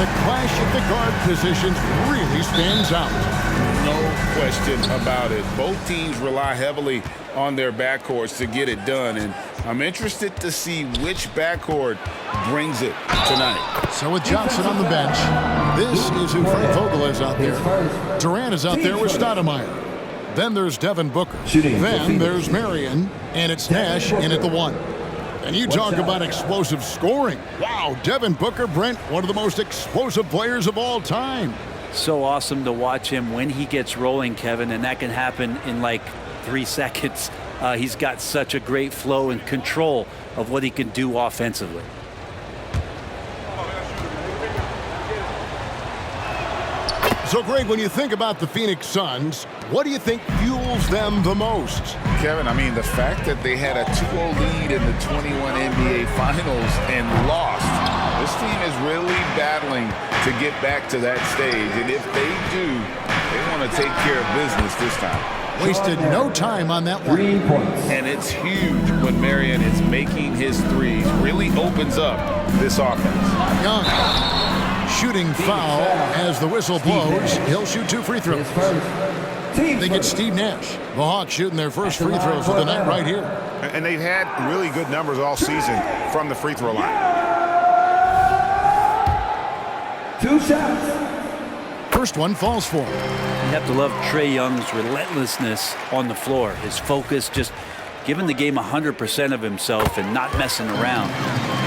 the clash of the guard positions really stands out. No question about it. Both teams rely heavily on their backcourts to get it done, and I'm interested to see which backcourt brings it tonight. So with Johnson on the bench, this is who Frank Vogel is out there. Durant is out there with Stoudemire. Then there's Devin Booker. Then there's Marion, and it's Nash in at the 1. And you talk about explosive scoring. Wow, Devin Booker, Brent, one of the most explosive players of all time. So awesome to watch him when he gets rolling, Kevin, and that can happen in like 3 seconds. He's got such a great flow and control of what he can do offensively. So, Greg, when you think about the Phoenix Suns, what do you think fuels them the most? Kevin, I mean, the fact that they had a 2-0 lead in the 21 NBA Finals and lost. This team is really battling to get back to that stage, and if they do, they want to take care of business this time. Wasted no time on that one. 3 points. And it's huge when Marion is making his threes. Really opens up this offense. Young. Shooting foul as the whistle blows. He'll shoot 2 free throws. They get Steve Nash. The Hawks shooting their first free throws of the night right here. And they've had really good numbers all season from the free throw line. 2 shots. First one falls for him. You have to love Trae Young's relentlessness on the floor. His focus, just giving the game 100% of himself and not messing around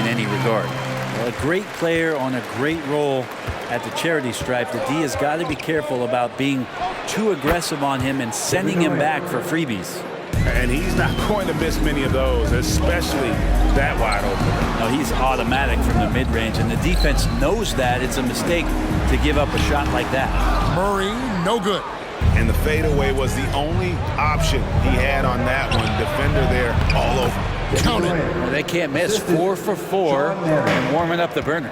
in any regard. Well, a great player on a great role at the charity stripe. The D has got to be careful about being too aggressive on him and sending him back for freebies. And he's not going to miss many of those, especially that wide open. No, he's automatic from the mid-range, and the defense knows that. It's a mistake to give up a shot like that. Murray, no good. And the fadeaway was the only option he had on that one. Defender there all over. Count it. Well, they can't miss. 4 for 4 and warming up the burner.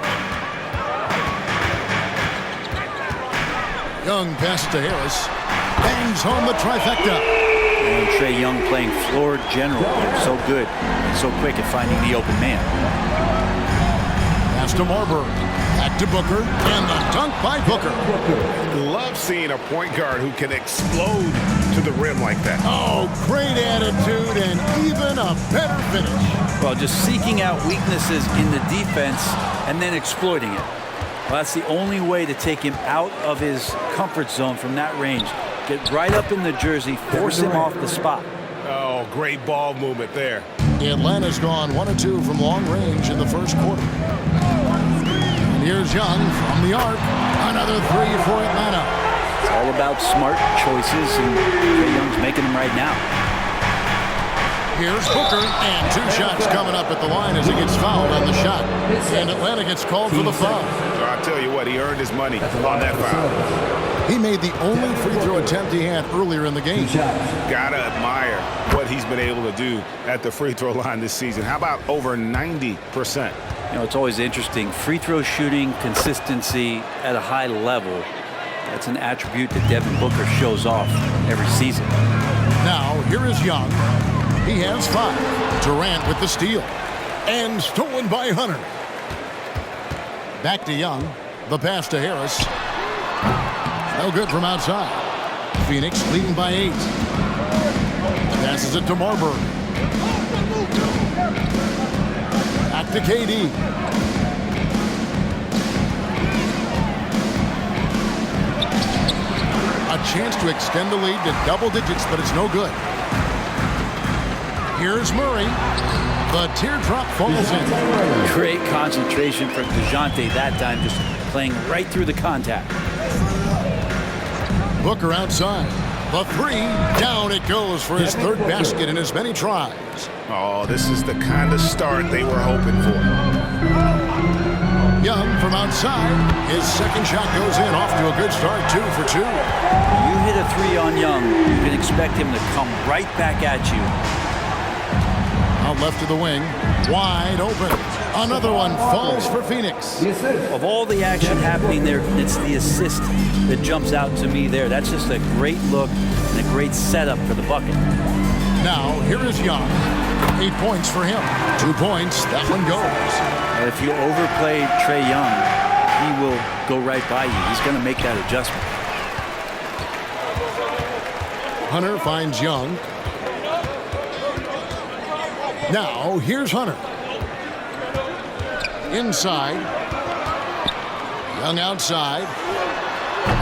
Young passes to Harris. Bangs home the trifecta. And Trae Young playing floor general. So good and so quick at finding the open man. Pass to Marbury. Back to Booker. And the dunk by Booker. Love seeing a point guard who can explode to the rim like that. Oh, great attitude and even a better finish. Well, just seeking out weaknesses in the defense and then exploiting it. Well, that's the only way to take him out of his comfort zone from that range. Get right up in the jersey, force him off the spot. Oh, great ball movement there. Atlanta's gone 1 of 2 from long range in the first quarter. And here's Young from the arc. Another 3 for Atlanta. It's all about smart choices, and Trae Young's making them right now. Here's Booker, and 2 shots coming up at the line as he gets fouled on the shot. And Atlanta gets called for the foul. So I'll tell you what, he earned his money on that foul. He made the only free throw attempt he had earlier in the game. Gotta admire what he's been able to do at the free throw line this season. How about over 90%? You know, it's always interesting. Free throw shooting, consistency at a high level. That's an attribute that Devin Booker shows off every season. Now, here is Young. He has 5. Durant with the steal. And stolen by Hunter. Back to Young. The pass to Harris. No good from outside. Phoenix leading by 8. Passes it to Marbury. Back to KD. A chance to extend the lead to double digits, but it's no good. Here's Murray. The teardrop falls in. Great concentration from DeJounte that time, just playing right through the contact. Booker outside. The 3. Down it goes for his 3rd basket in as many tries. Oh, this is the kind of start they were hoping for. Young from outside. His 2nd shot goes in. Off to a good start. 2 for 2. You hit a 3 on Young, you can expect him to come right back at you. Out left to the wing. Wide open. Another one falls for Phoenix. Of all the action happening there, it's the assist that jumps out to me there. That's just a great look and a great setup for the bucket. Now, here is Young. 8 points for him. 2 points. That one goes. And if you overplay Trae Young, he will go right by you. He's going to make that adjustment. Hunter finds Young. Now, here's Hunter. Inside. Young outside.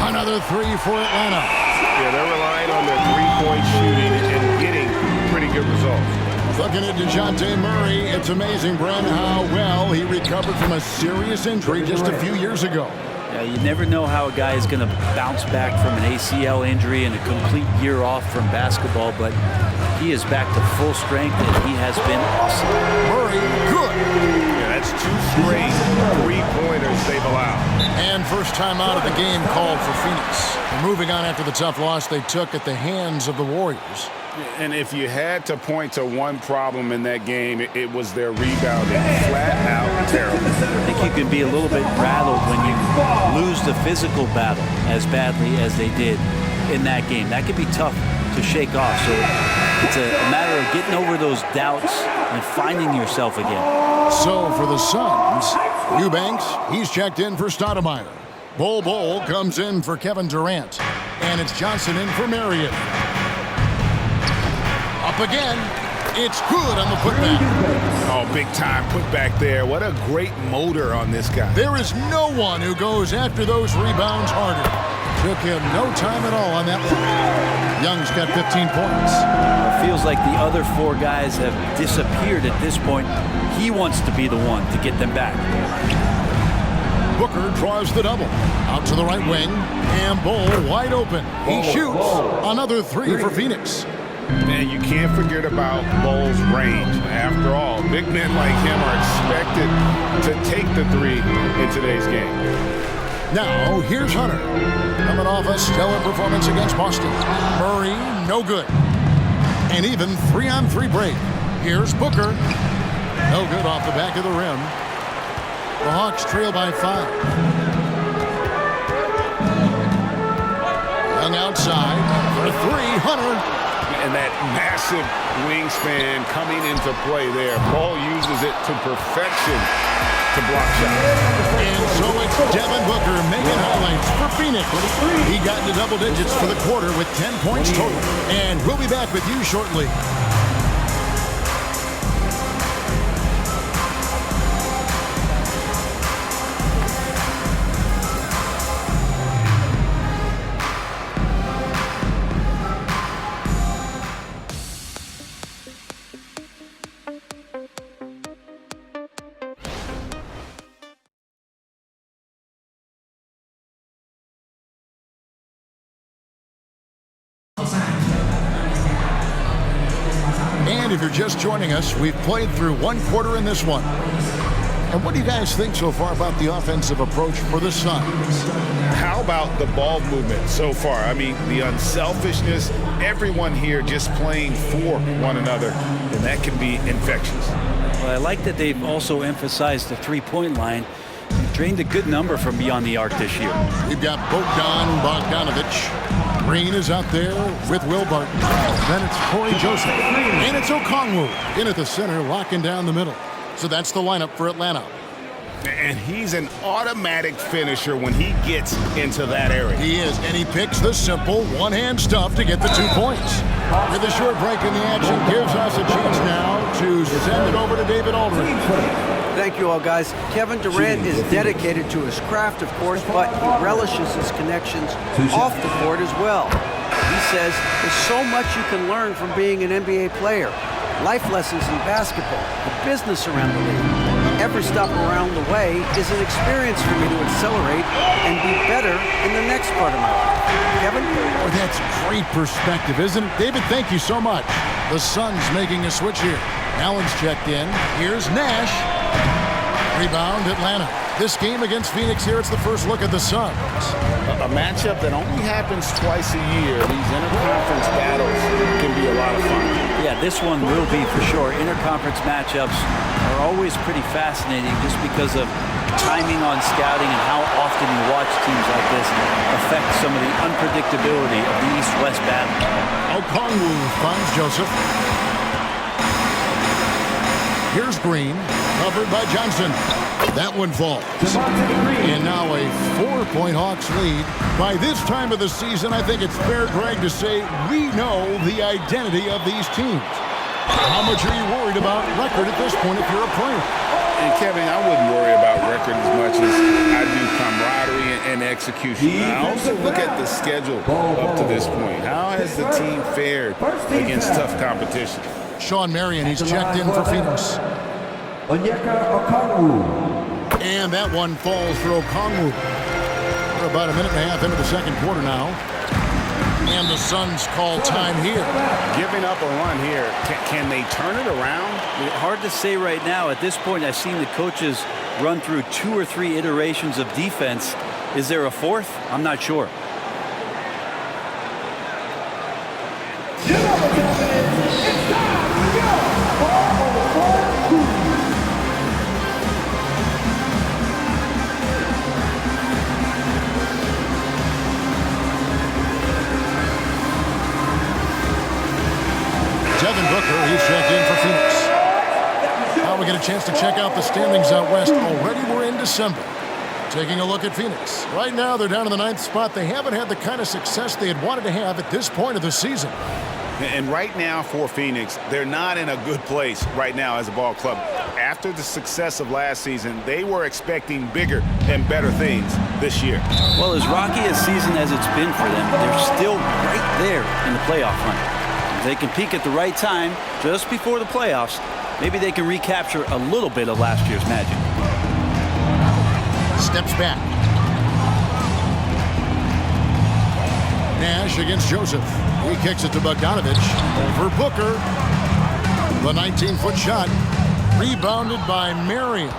Another three for Atlanta. Yeah, they're relying on their three-point shooting and getting pretty good results. Looking at DeJounte Murray, it's amazing, Brent, how well he recovered from a serious injury just a few years ago. Yeah, you never know how a guy is going to bounce back from an ACL injury and a complete year off from basketball, but he is back to full strength, and he has been awesome. Murray, good. Yeah, that's 2 straight three-pointers they've allowed. And first time out of the game called for Phoenix. And moving on after the tough loss they took at the hands of the Warriors. And if you had to point to one problem in that game, it was their rebounding. Flat out terrible. I think you can be a little bit rattled when you lose the physical battle as badly as they did in that game. That could be tough to shake off. So it's a matter of getting over those doubts and finding yourself again. So for the Suns, Eubanks, he's checked in for Stoudemire. Bol comes in for Kevin Durant. And it's Johnson in for Marion. Up again. It's good on the putback. Oh, big time putback there. What a great motor on this guy. There is no one who goes after those rebounds harder. Took him no time at all on that one. Young's got 15 points. It feels like the other 4 guys have disappeared at this point. He wants to be the one to get them back. Booker draws the double. Out to the right wing. And Bol wide open. He shoots. Another 3 for Phoenix. And you can't forget about Bol's range. After all, big men like him are expected to take the 3 in today's game. Now, here's Hunter. Coming off a stellar performance against Boston. Murray, no good. And even 3-on-3 break. Here's Booker. No good off the back of the rim. The Hawks trail by 5. Young outside for 3. Hunter. And that massive wingspan coming into play there. Ball uses it to perfection to block shots. And so it's Devin Booker making highlights for Phoenix. He got into double digits for the quarter with 10 points total. And we'll be back with you shortly. And if you're just joining us, we've played through 1 quarter in this one. And what do you guys think so far about the offensive approach for the Suns? How about the ball movement so far? I mean, the unselfishness, everyone here just playing for one another, and that can be infectious. Well, I like that they've also emphasized the three-point line. They've drained a good number from beyond the arc this year. We've got Bogdanovich. Green is out there with Will Barton. Then it's Corey Joseph. And it's Okongwu in at the center, locking down the middle. So that's the lineup for Atlanta. And he's an automatic finisher when he gets into that area. He is, and he picks the simple one-hand stuff to get the 2 points. With a short break in the action, gives us a chance now to send it over to David Aldridge. Thank you all, guys. Kevin Durant is dedicated to his craft, of course, but he relishes his connections off the court as well. He says there's so much you can learn from being an NBA player. Life lessons in basketball, the business around the league. Every stop around the way is an experience for me to accelerate and be better in the next part of my life. Kevin? Oh, that's great perspective, isn't it? David, thank you so much. The Suns making a switch here. Allen's checked in. Here's Nash. Rebound, Atlanta. This game against Phoenix here, it's the first look at the Suns. A matchup that only happens twice a year. These interconference battles can be a lot of fun. Yeah, this one will be for sure. Interconference matchups are always pretty fascinating just because of timing on scouting and how often you watch teams like this affect some of the unpredictability of the East-West battle. Okongwu finds Joseph. Here's Green, covered by Johnson. That one falls. And now a 4-point Hawks lead. By this time of the season, I think it's fair, Greg, to say we know the identity of these teams. How much are you worried about record at this point if you're a player? And Kevin, I wouldn't worry about record as much as I do camaraderie and execution. I also look at the schedule up to this point. How has the team fared against tough competition? Sean Marion, he's checked in for Phoenix. And that one falls for Okongwu. We're about a minute and a half into the second quarter now. And the Suns call time here. Giving up a run here. Can they turn it around? Hard to say right now. At this point, I've seen the coaches run through 2 or 3 iterations of defense. Is there a fourth? I'm not sure. Devin Booker, he's checked in for Phoenix. Now we get a chance to check out the standings out west. Already we're in December. Taking a look at Phoenix. Right now they're down in the 9th spot. They haven't had the kind of success they had wanted to have at this point of the season. And right now for Phoenix, they're not in a good place right now as a ball club. After the success of last season, they were expecting bigger and better things this year. Well, as rocky a season as it's been for them, they're still right there in the playoff hunt. If they can peak at the right time, just before the playoffs, maybe they can recapture a little bit of last year's magic. Steps back. Nash against Joseph. He kicks it to Bogdanovich. Over Booker. The 19-foot shot. Rebounded by Marion.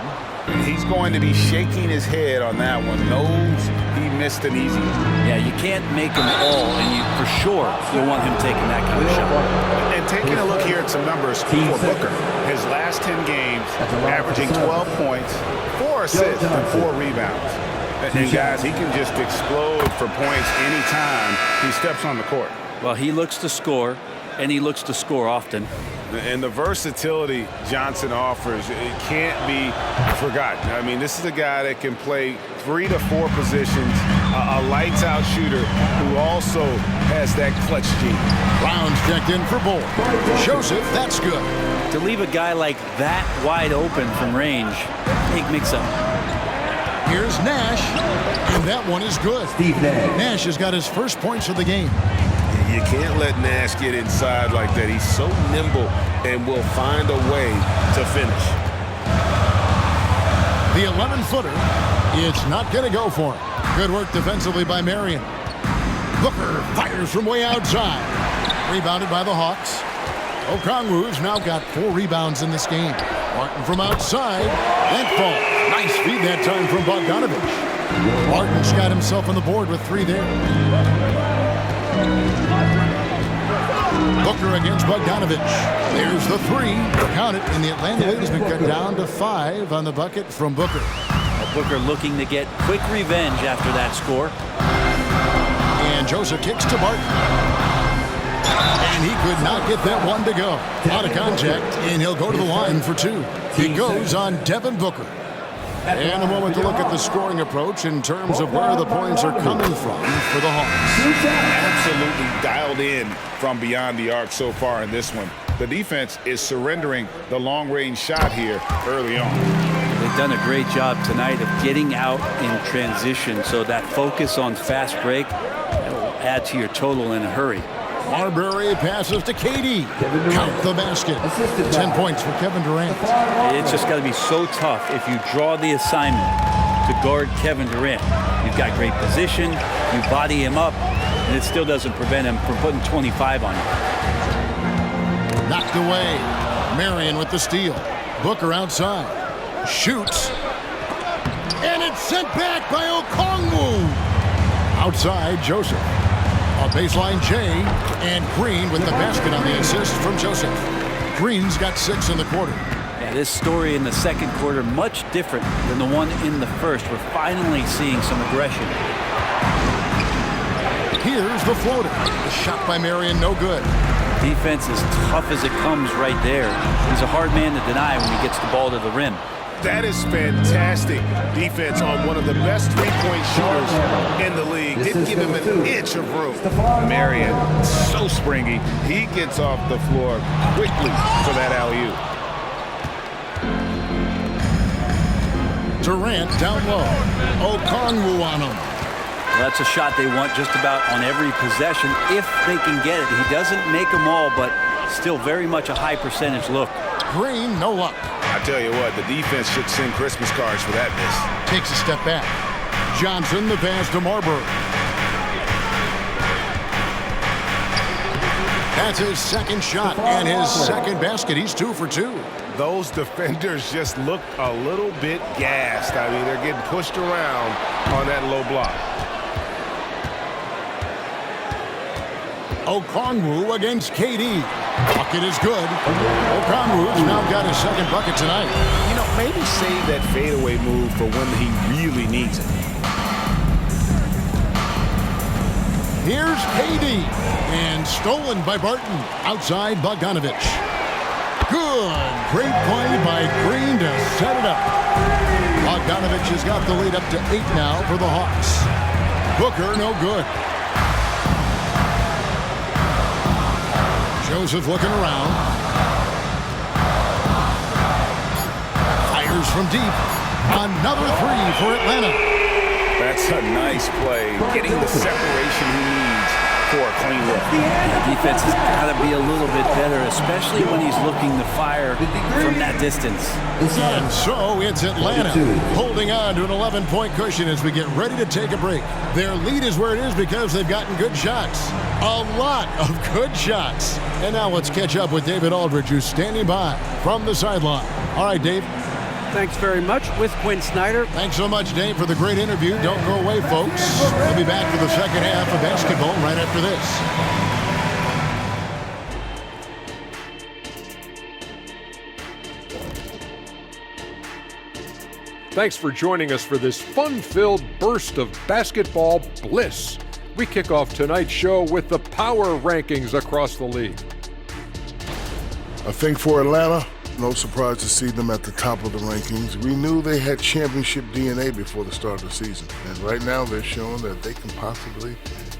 He's going to be shaking his head on that one. Knows he missed an easy one. Yeah, you can't make them all, and you for sure you'll want him taking that kind of shot. And taking a look here at some numbers for Booker. His last 10 games, averaging 12 points, 4 assists, and 4 rebounds. And guys, he can just explode for points anytime he steps on the court. Well, he looks to score, and he looks to score often. And the versatility Johnson offers, it can't be forgotten. I mean, this is a guy that can play 3 to 4 positions, a lights-out shooter who also has that clutch gene. Brown's checked in for Bull. Joseph, that's good. To leave a guy like that wide open from range, big mix-up. Here's Nash, and that one is good. Nash has got his first points of the game. You can't let Nash get inside like that. He's so nimble and will find a way to finish. The 11-footer, it's not going to go for him. Good work defensively by Marion. Booker fires from way outside. Rebounded by the Hawks. Okongwu's now got 4 rebounds in this game. Martin from outside. And fall. Nice feed that time from Bogdanovich. Martin's got himself on the board with 3 there. Booker against Bogdanovich. There's the 3. Count it, and the Atlanta lead has been cut down to 5 on the bucket from Booker. Booker looking to get quick revenge after that score. And Joseph kicks to Barton. And he could not get that one to go. Out of contact, and he'll go to the line for 2. It goes on Devin Booker. And a moment to look at the scoring approach in terms of where the points are coming from for the Hawks. Absolutely dialed in from beyond the arc so far in this one. The defense is surrendering the long-range shot here early on. They've done a great job tonight of getting out in transition, so that focus on fast break will add to your total in a hurry. Marbury passes to KD. Count the basket. 10 points for Kevin Durant. It's just got to be so tough if you draw the assignment to guard Kevin Durant. You've got great position, you body him up, and it still doesn't prevent him from putting 25 on you. Knocked away. Marion with the steal. Booker outside. Shoots. And it's sent back by Okongwu. Outside, Joseph. A baseline Jay, and Green with the basket on the assist from Joseph. Green's got 6 in the quarter. Yeah, this story in the second quarter much different than the one in the first. We're finally seeing some aggression. Here's the floater. The shot by Marion, no good. Defense is tough as it comes right there. He's a hard man to deny when he gets the ball to the rim. That is fantastic defense on one of the best three-point shooters in the league. Didn't give him an inch of room. Marion, so springy. He gets off the floor quickly for that alley-oop. Durant down low. Okongwu on him. Well, that's a shot they want just about on every possession if they can get it. He doesn't make them all, but still very much a high percentage look. Green, no luck. I tell you what, the defense should send Christmas cards for that miss. Takes a step back. Johnson, the pass to Marbury. That's his second shot and his second basket. He's 2 for 2. Those defenders just look a little bit gassed. I mean, they're getting pushed around on that low block. Okongwu against KD. Bucket is good. Okongwu's now got his second bucket tonight. You know, maybe save that fadeaway move for when he really needs it. Here's KD. And stolen by Barton. Outside Bogdanovich. Good. Great play by Green to set it up. Bogdanovich has got the lead up to 8 now for the Hawks. Booker, no good. Joseph looking around. Fires from deep. Another 3 for Atlanta. That's a nice play. Getting the separation he needs for a clean look. The defense has got to be a little bit better, especially when he's looking to fire from that distance. And so it's Atlanta holding on to an 11-point cushion as we get ready to take a break. Their lead is where it is because they've gotten good shots. A lot of good shots. And now let's catch up with David Aldridge, who's standing by from the sideline. All right, Dave. Thanks very much with Quinn Snyder. Thanks so much, Dave, for the great interview. Don't go away, folks. We'll be back for the second half of basketball right after this. Thanks for joining us for this fun-filled burst of basketball bliss. We kick off tonight's show with the power rankings across the league. I think for Atlanta, no surprise to see them at the top of the rankings. We knew they had championship DNA before the start of the season. And right now they're showing that they can possibly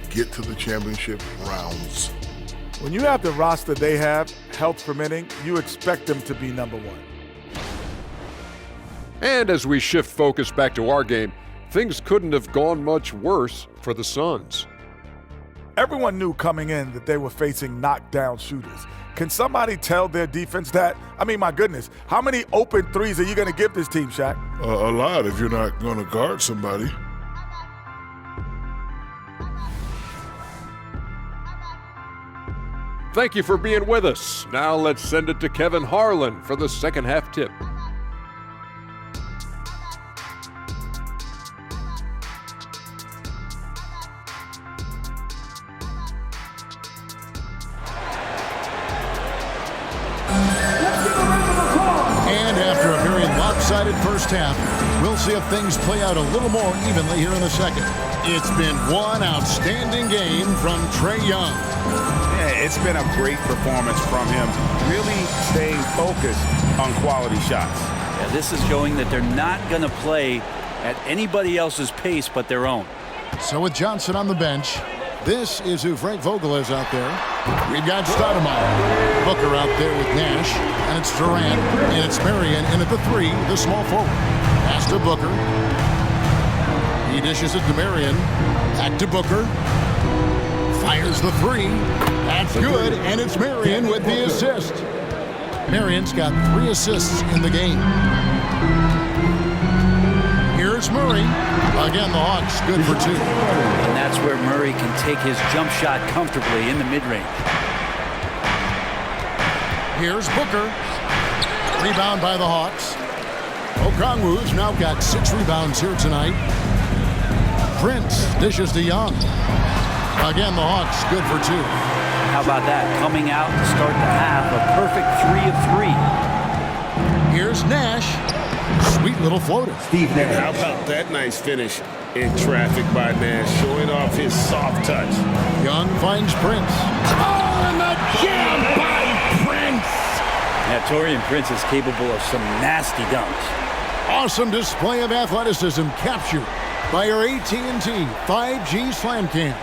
get to the championship rounds. When you have the roster they have, health permitting, you expect them to be number one. And as we shift focus back to our game, things couldn't have gone much worse for the Suns. Everyone knew coming in that they were facing knockdown shooters. Can somebody tell their defense that? I mean, my goodness, how many open threes are you going to give this team, Shaq? A lot if you're not going to guard somebody. Thank you for being with us. Now let's send it to Kevin Harlan for the second half tip. First half. We'll see if things play out a little more evenly here in the second. It's been one outstanding game from Trae Young. Yeah, it's been a great performance from him, really staying focused on quality shots. Yeah, this is showing that they're not going to play at anybody else's pace but their own. So with Johnson on the bench, this is who Frank Vogel is out there. We've got Stoudemire. Booker out there with Nash. And it's Durant. And it's Marion. And at the 3, the small forward. Pass to Booker. He dishes it to Marion. Back to Booker. Fires the 3. That's good. And it's Marion with the assist. Marion's got 3 assists in the game. Here's Murray. Again, the Hawks good for 2. And that's where Murray can take his jump shot comfortably in the mid-range. Here's Booker. Rebound by the Hawks. Okongwu's now got 6 rebounds here tonight. Prince dishes to Young. Again, the Hawks good for 2. How about that? Coming out to start the half, a perfect 3 of 3. Here's Nash. Sweet little floater. How about that nice finish in traffic by Nash, showing off his soft touch. Young finds Prince. Oh, and the jam by Prince. Yeah, Taurean Prince is capable of some nasty dunks. Awesome display of athleticism captured by our AT&T 5G Slam Cam.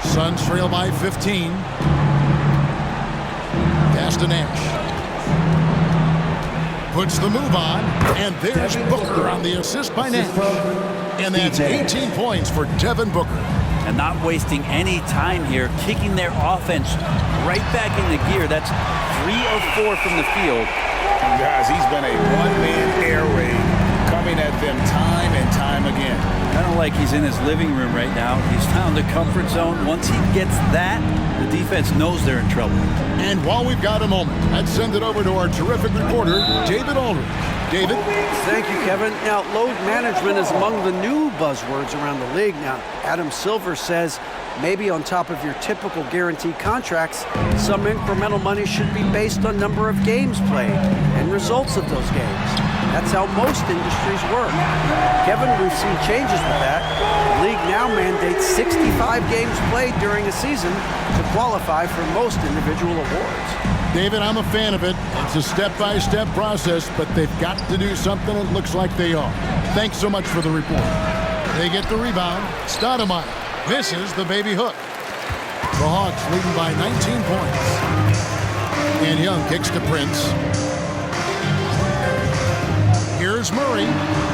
Suns trail by 15. Pass to Nash. Puts the move on, and there's Booker on the assist by Nash. And that's 18 points for Devin Booker. And not wasting any time here, kicking their offense right back into gear. That's 3 of 4 from the field. And guys, he's been a one-man air raid coming at them time and time again. Kind of like he's in his living room right now. He's found the comfort zone. Once he gets that, the defense knows they're in trouble. And while we've got a moment, let's send it over to our terrific reporter, David Aldridge. David? Thank you, Kevin. Now, load management is among the new buzzwords around the league. Now, Adam Silver says maybe on top of your typical guaranteed contracts, some incremental money should be based on number of games played and results of those games. That's how most industries work. Kevin, we've seen changes with that. The league now mandates 65 games played during a season to qualify for most individual awards. David, I'm a fan of it. It's a step-by-step process, but they've got to do something. It looks like they are. Thanks so much for the report. They get the rebound. Stoudemire misses the baby hook. The Hawks leading by 19 points. And Young kicks to Prince. Here's Murray,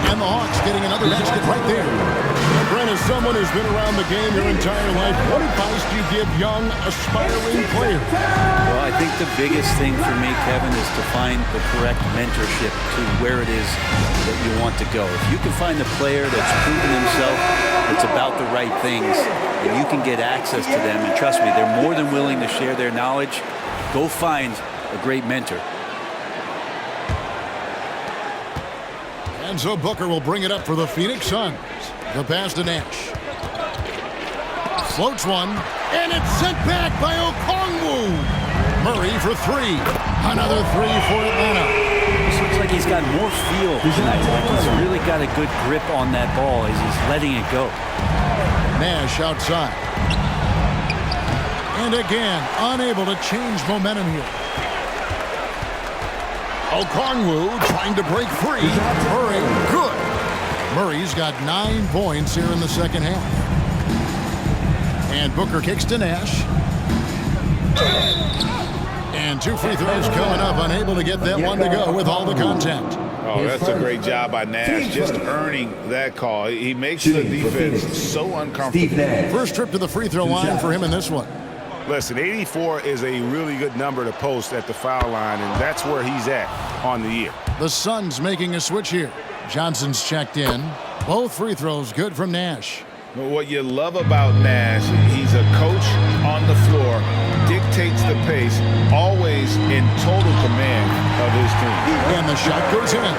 and the Hawks getting another basket right there. And Brent, as someone who's been around the game your entire life, what advice do you give young, aspiring players? Well, I think the biggest thing for me, Kevin, is to find the correct mentorship to where it is that you want to go. If you can find a player that's proven himself, that's about the right things, and you can get access to them, and trust me, they're more than willing to share their knowledge, go find a great mentor. And so Booker will bring it up for the Phoenix Suns. The pass to Nash. Floats one, and it's sent back by Okongwu. Murray for 3. Another 3 for Atlanta. This looks like he's got more feel tonight. Like he's really got a good grip on that ball as he's letting it go. Nash outside. And again, unable to change momentum here. Okongwu trying to break free. Murray, good. Murray's got 9 points here in the second half. And Booker kicks to Nash. And 2 free throws coming up, unable to get that one to go with all the contact. Oh, that's a great job by Nash, just earning that call. He makes the defense so uncomfortable. First trip to the free throw line for him in this one. Listen, 84 is a really good number to post at the foul line, and that's where he's at on the year. The Suns making a switch here. Johnson's checked in. Both free throws good from Nash. What you love about Nash, he's a coach on the floor, dictates the pace, always in total command of his team. And the shot goes in.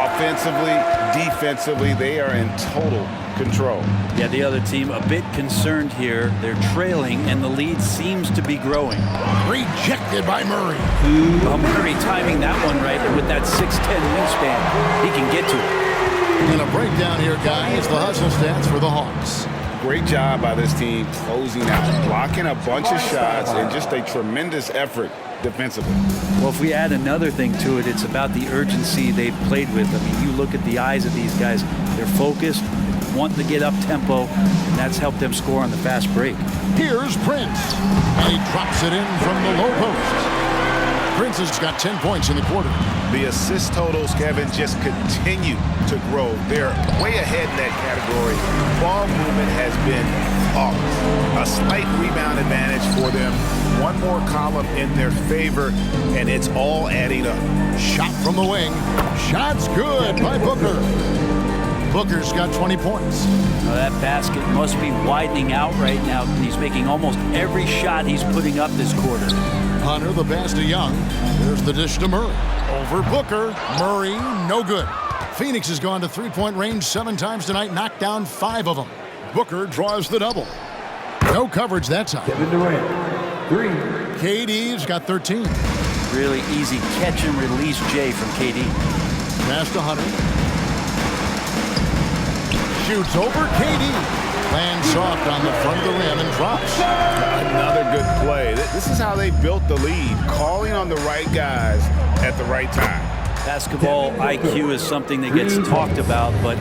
Offensively, defensively, they are in total control. Yeah, the other team a bit concerned here. They're trailing, and the lead seems to be growing. Rejected by Murray. Well, Murray timing that one right with that 6'10" wingspan. He can get to it. And a breakdown here, guys. The hustle stats for the Hawks. Great job by this team closing out, blocking a bunch of shots, and just a tremendous effort defensively. Well, if we add another thing to it, it's about the urgency they've played with. I mean, you look at the eyes of these guys. They're focused, wanting to get up tempo, and that's helped them score on the fast break. Here's Prince, and he drops it in from the low post. Prince has got 10 points in the quarter. The assist totals, Kevin, just continue to grow. They're way ahead in that category. Ball movement has been flawless. A slight rebound advantage for them. One more column in their favor, and it's all adding up. Shot from the wing. Shot's good by Booker. Booker's got 20 points. Now that basket must be widening out right now. He's making almost every shot he's putting up this quarter. Hunter, the pass to Young. There's the dish to Murray. Over Booker. Murray, no good. Phoenix has gone to three-point range 7 times tonight, knocked down 5 of them. Booker draws the double. No coverage that time. Kevin Durant, 3. KD's got 13. Really easy catch and release, Jay, from KD. Pass to Hunter. Shoots over KD. Lands soft on the front of the rim and drops. Another good play. This is how they built the lead, calling on the right guys at the right time. Basketball IQ is something that gets talked about, but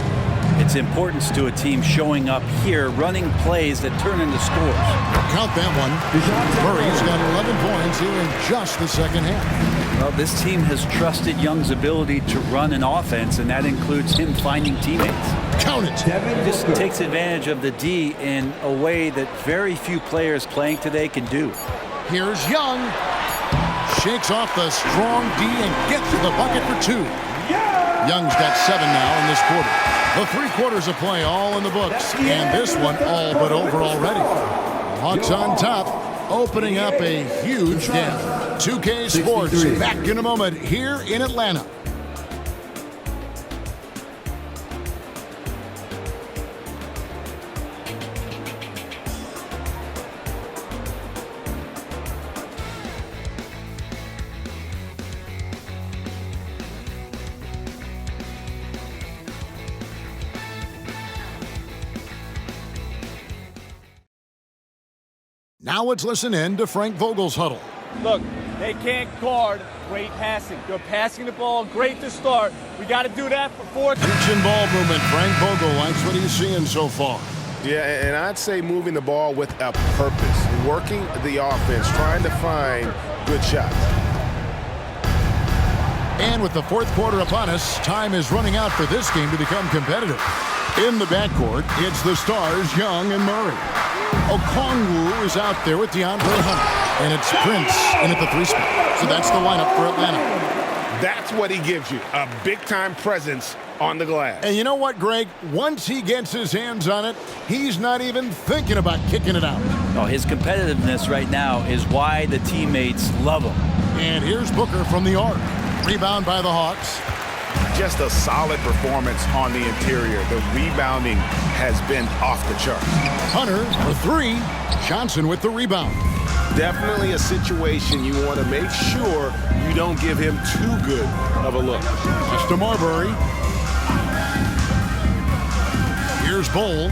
its importance to a team showing up here, running plays that turn into scores. Count that one. Murray's got 11 points here in just the second half. Well, this team has trusted Young's ability to run an offense, and that includes him finding teammates. Count it. He just takes advantage of the D in a way that very few players playing today can do. Here's Young. Shakes off the strong D and gets to the bucket for 2. Young's got 7 now in this quarter. The 3 quarters of play all in the books, and this one all but over already. Hawks on top, opening up a huge gap. 2K Sports back in a moment here in Atlanta. Now let's listen in to Frank Vogel's huddle. Look, they can't guard great passing. They're passing the ball great to start. We got to do that before. Teaching ball movement. Frank Vogel likes what he's seeing so far. Yeah, and I'd say moving the ball with a purpose, working the offense, trying to find good shots. And with the 4th quarter upon us, time is running out for this game to become competitive. In the backcourt, it's the stars, Young and Murray. Okongwu is out there with DeAndre Hunter. And it's Prince in at the 3 spot. So that's the lineup for Atlanta. That's what he gives you, a big-time presence on the glass. And you know what, Greg? Once he gets his hands on it, he's not even thinking about kicking it out. Oh, his competitiveness right now is why the teammates love him. And here's Booker from the arc. Rebound by the Hawks. Just a solid performance on the interior. The rebounding has been off the charts. Hunter for 3. Johnson with the rebound. Definitely a situation you want to make sure you don't give him too good of a look. Just to Marbury. Here's Bowl.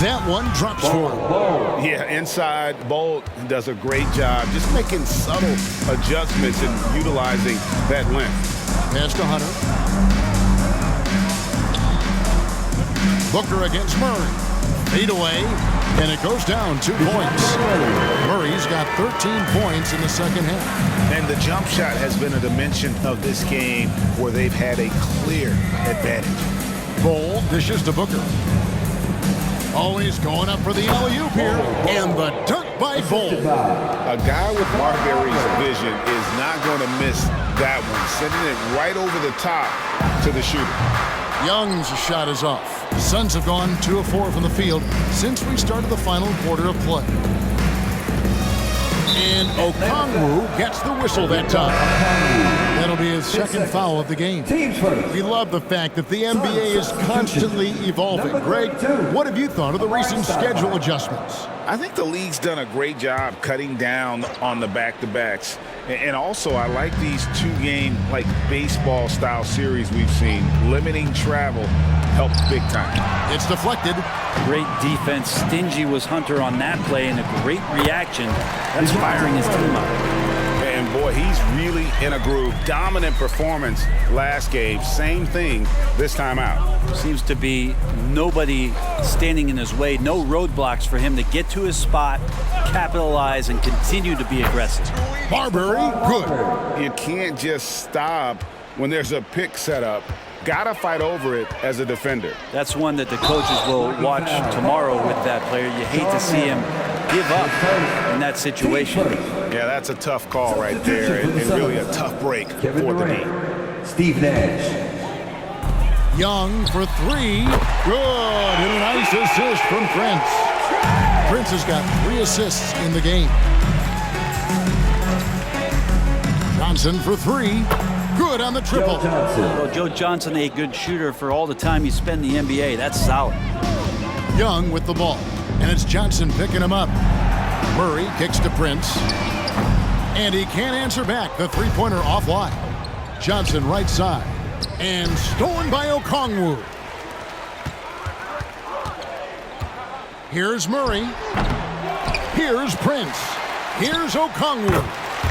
That one drops for him. Yeah, inside, Bolt does a great job just making subtle adjustments and utilizing that length. Pass to Hunter. Booker against Murray. Fade away, and it goes down 2 points. Murray's got 13 points in the second half. And the jump shot has been a dimension of this game where they've had a clear advantage. Bowl dishes to Booker. Always going up for the alley-oop here, and the dunk by Bowl. A guy with Marbury's vision is not going to miss that one, sending it right over the top to the shooter. Young's shot is off. The Suns have gone 2 of 4 from the field since we started the final quarter of play. And Okongwu gets the whistle that time. That'll be his second foul of the game. We love the fact that the NBA is constantly evolving. Greg, what have you thought of the recent schedule adjustments? I think the league's done a great job cutting down on the back-to-backs. And also, I like these 2-game, like baseball-style series we've seen. Limiting travel helps big time. It's deflected. Great defense. Stingy was Hunter on that play, and a great reaction. That's firing his team up. And boy, he's really in a groove. Dominant performance last game. Same thing this time out. Seems to be nobody standing in his way. No roadblocks for him to get to his spot, capitalize, and continue to be aggressive. Marbury, good. You can't just stop when there's a pick set up. Gotta fight over it as a defender. That's one that the coaches will watch tomorrow with that player. You hate to see him give up in that situation. Yeah, that's a tough call right there, and really a tough break for the team. Steve Nash. Young for 3. Good. And a nice assist from Prince. Prince has got 3 assists in the game. Johnson for 3. Good on the triple. Well, Joe Johnson, a good shooter for all the time he spent in the NBA. That's solid. Young with the ball. And it's Johnson picking him up. Murray kicks to Prince. And he can't answer back. The 3-pointer offline. Johnson right side. And stolen by Okongwu. Here's Murray. Here's Prince. Here's Okongwu.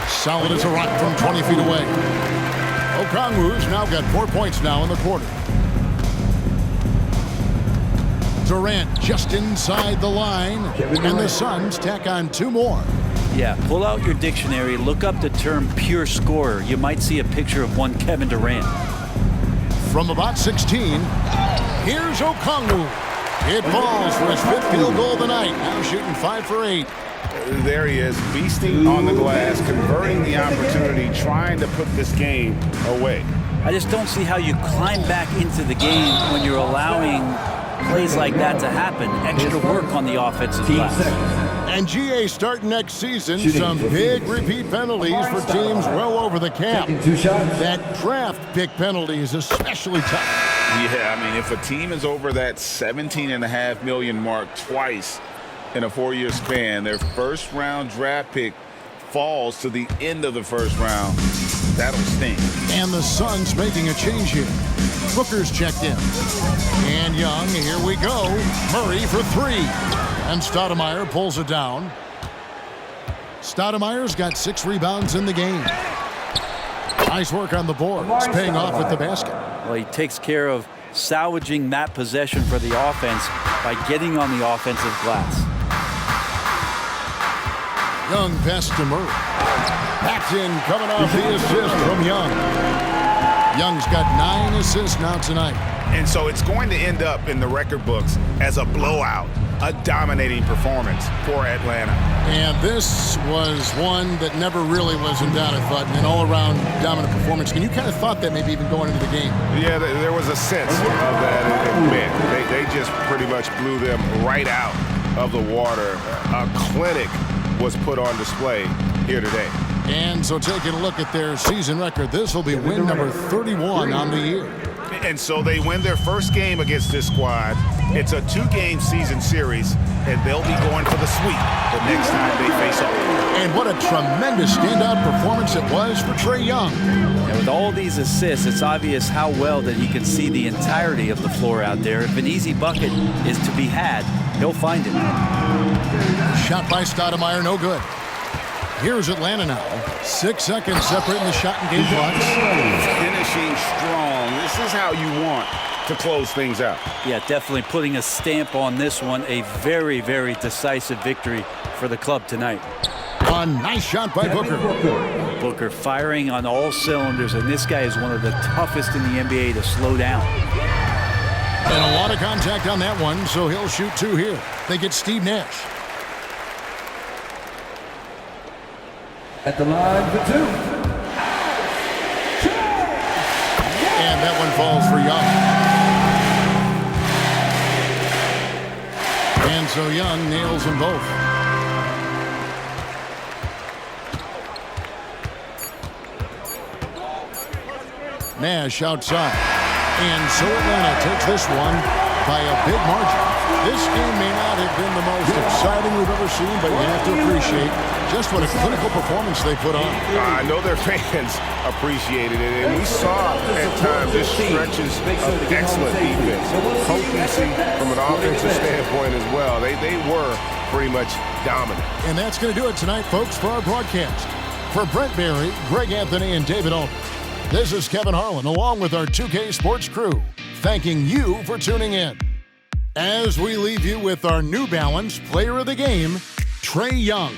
Solid as a rock from 20 feet away. Okongwu's now got 4 points now in the quarter. Durant just inside the line, and the Suns tack on 2 more. Yeah, pull out your dictionary, look up the term pure scorer. You might see a picture of one Kevin Durant. From about 16, here's Okongwu. It falls for his 5th field goal of the night. Now shooting 5 for 8. There he is, feasting on the glass, converting the opportunity, trying to put this game away. I just don't see how you climb back into the game when you're allowing plays like that to happen. Extra work on the offensive glass. And GA starting next season, some big repeat penalties for teams well over the cap. That draft pick penalty is especially tough. Yeah, I mean, if a team is over that $17.5 million mark twice in a 4-year span, their first-round draft pick falls to the end of the first round. That'll stink. And the Suns making a change here. Booker's checked in. And Young, here we go. Murray for 3. And Stoudemire pulls it down. Stoudemire's got 6 rebounds in the game. Nice work on the boards, paying off with the basket. Well, he takes care of salvaging that possession for the offense by getting on the offensive glass. Young pass to Murray. Backed in, coming off the assist from Young. Young's got 9 assists now tonight. And so it's going to end up in the record books as a blowout, a dominating performance for Atlanta. And this was one that never really was in doubt, I thought, an all-around dominant performance. And you kind of thought that maybe even going into the game. Yeah, there was a sense of that. And man, they just pretty much blew them right out of the water. A clinic was put on display here today. And so taking a look at their season record, this will be win number 31 on the year. And so they win their first game against this squad. It's a 2-game season series, and they'll be going for the sweep the next time they face off. And what a tremendous standout performance it was for Trae Young. And with all these assists, it's obvious how well that he can see the entirety of the floor out there. If an easy bucket is to be had, he'll find it. Shot by Stoudemire, no good. Here's Atlanta now. 6 seconds separating the shot and game clocks. Finishing strong. This is how you want to close things out. Yeah, definitely putting a stamp on this one. A very, very decisive victory for the club tonight. A nice shot by Booker. Booker firing on all cylinders, and this guy is one of the toughest in the NBA to slow down. And a lot of contact on that one, so he'll shoot 2 here. They get Steve Nash. At the line for 2. And that one falls for Young. And so Young nails them both. Nash outside. And so Atlanta takes this one by a big margin. This game may not have been the most exciting we've ever seen, but you have to appreciate just what a clinical performance they put on. I know their fans appreciated it, and we saw at times just stretches of excellent defense, potency from an offensive standpoint as well. They were pretty much dominant. And that's going to do it tonight, folks, for our broadcast. For Brent Barry, Greg Anthony, and David Aldridge, this is Kevin Harlan, along with our 2K Sports crew, thanking you for tuning in. As we leave you with our New Balance Player of the Game, Trae Young.